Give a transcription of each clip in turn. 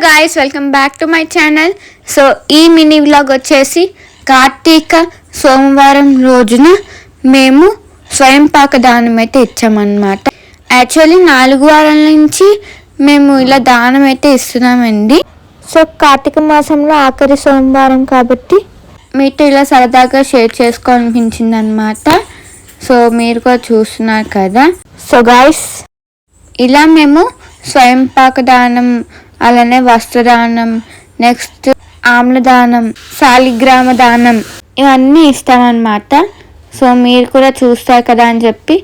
Guys, welcome back to my channel. So ఈ mini vlog వచ్చేసి కార్తీక సోమవారం రోజున మేము స్వయం పాక దానం అయితే ఇచ్చామన్నమాట. యాక్చువల్లీ 4 వారాల నుంచి మేము ఇలా దానం అయితే ఇస్తున్నామండి. సో కార్తీక మాసంలో ఆఖరి సోమవారం కాబట్టి మీతో ఇలా సరదాగా షేర్ చేసుకోవాలనిపించింది అనమాట. సో మీరు కూడా చూస్తున్నారు కదా. సో గాయ్స్, ఇలా మేము స్వయం పాక దానం, అలానే వస్త్రదానం, నెక్స్ట్ ఆమ్లదానం, శాలిగ్రామ దానం ఇవన్నీ ఇస్తామన్నమాట. సో మీరు కూడా చూస్తారు కదా అని చెప్పి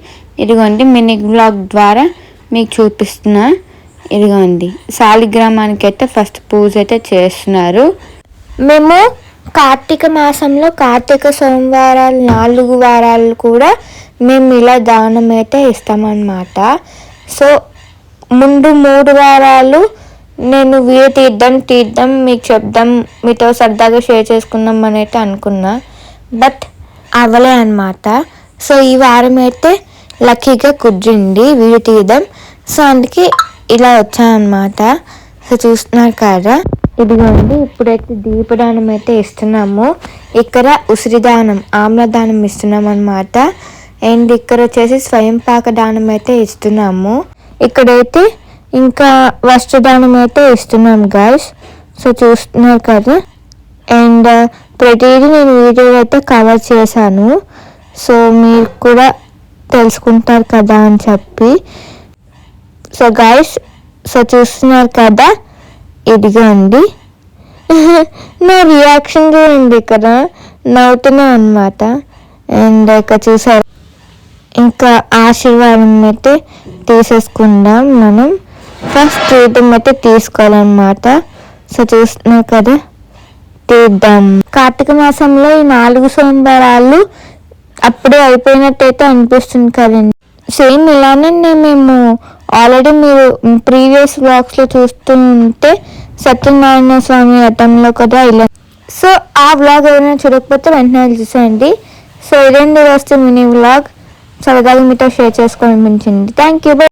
ఇదిగోండి మినీ బ్లాగ్ ద్వారా మీకు చూపిస్తున్నా. ఇదిగోండి శాలిగ్రామానికి అయితే ఫస్ట్ పూజ అయితే చేస్తున్నారు. మేము కార్తీక మాసంలో కార్తీక సోమవారాలు 4 వారాలు కూడా మేము ఇలా దానం అయితే ఇస్తామన్నమాట. సో ముందు 3 వారాలు నేను వీడియో తీద్దాం మీకు చెప్దాం, మీతో సరదాగా షేర్ చేసుకుందాం అని అయితే అనుకున్నా, బట్ అవ్వలే అనమాట. సో ఈ వారం అయితే లక్కీగా కుదిరింది వీడియో తీద్దాం. సో అందుకే ఇలా వచ్చానమాట. సో చూస్తున్నారు కదా, ఇదిగోండి ఇప్పుడైతే దీపదానం అయితే ఇస్తున్నాము. ఇక్కడ ఉసిరిదానం, ఆమ్లదానం ఇస్తున్నాం అనమాట. అండ్ ఇక్కడ వచ్చేసి స్వయం పాక దానం అయితే ఇస్తున్నాము. ఇక్కడైతే ఇంకా వస్త్రదానం అయితే ఇస్తున్నాం గాయ్స్. సో చూస్తున్నారు కదా. అండ్ ప్రతిదీ నేను వీడియోలో అయితే కవర్ చేశాను, సో మీరు కూడా తెలుసుకుంటారు కదా అని చెప్పి. సో గాయ్స్, సో చూస్తున్నారు కదా, ఇదిగోండి నా రియాక్షన్ చూడండి, ఇక్కడ నవ్వుతున్నా అనమాట. అండ్ ఇక్కడ చూసారు, ఇంకా ఆశీర్వాదం అయితే తీసేసుకుందాం. మనం ఫస్ట్ తీర్థం అయితే తీసుకోవాలన్నమాట. సో చూస్తున్నారు కదా, తీద్దాం. కార్తీక మాసంలో ఈ 4 సోమవారాలు అప్పుడే అయిపోయినట్టయితే అనిపిస్తుంది కదండి. సేమ్ ఇలానే మేము ఆల్రెడీ మీరు ప్రీవియస్ వ్లాగ్స్లో చూస్తూ ఉంటే సత్యనారాయణ స్వామి వ్రతంలో కూడా ఇలా. సో ఆ వ్లాగ్ ఎవరైనా చూడకపోతే వెంటనే చూసేయండి. సో ఇదేంటి వస్తే మినీ వ్లాగ్ సరదాగా మీతో షేర్ చేసుకోవాలనిపించింది. Thank you.